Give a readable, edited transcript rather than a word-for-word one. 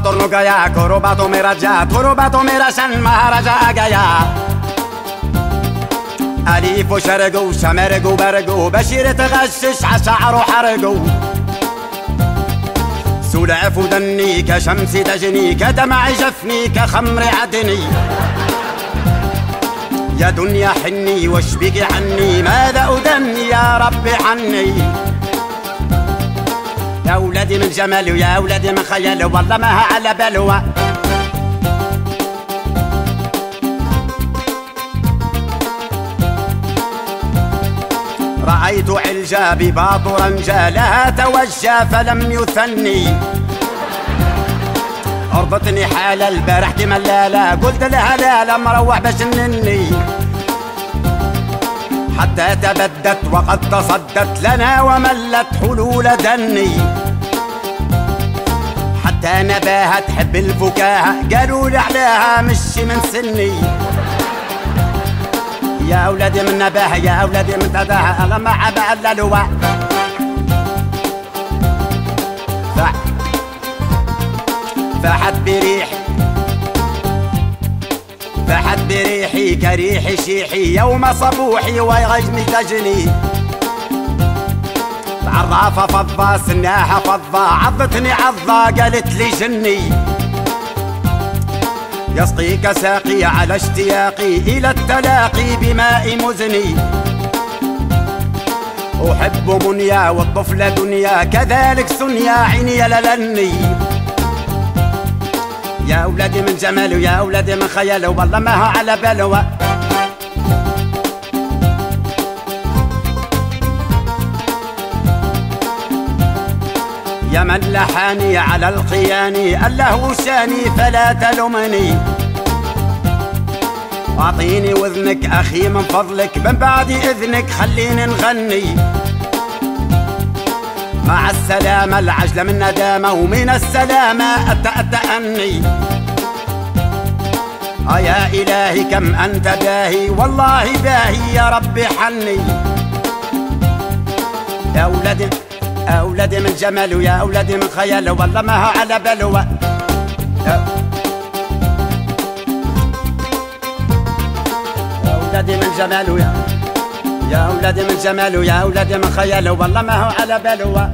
torno gaya, korobato mera san maharaja gaya. أليف وشرقو شمرقو برقو بشير تغشش عشعر حرقو سلعف ودني كشمس دجني كدمع جفني كخمر عدني يا دنيا حني واشبقي عني ماذا أدني يا ربي عني يا ولدي من جمال ويا ولدي من خيال والله ما على بلوى رأيت علجابي باطرا جالها توجى فلم يثني أرضتني حال البارح ملالة قلت لها لا لا مروح بشنني حتى تبدت وقد تصدت لنا وملت حلول دني حتى نباها تحب الفكاهة قالوا لي عليها مش من سني يا أولادي من نباها يا أولادي من تداها أنا ما عبا إلا لواء فحت بريحي كريح شيحي يوم صبوحي ويغجني تجني عرافة فضة سناحة فضة عضتني عضة قالت لي جني يسقيك ساقي على اشتياقي إلى التلاقي بماء مزني أحب منيا والطفل دنيا كذلك سنيا عيني للني يا أولادي من جمال ويا أولادي من خيال والله ما هو على بلوى يا من لحاني على القياني الله شاني فلا تلومني أعطيني وذنك أخي من فضلك من بعد إذنك خليني نغني مع السلامة العجلة من ندامة ومن السلامة أتأني يا إلهي كم أنت باهي والله باهي يا ربي حني يا أولادي أولادي من جمال ويا أولادي من خيال والله ما هو على بلوى يا أولادي من جمال ويا أولادي من جمال ويا أولادي من خيال والله ما هو على بلوى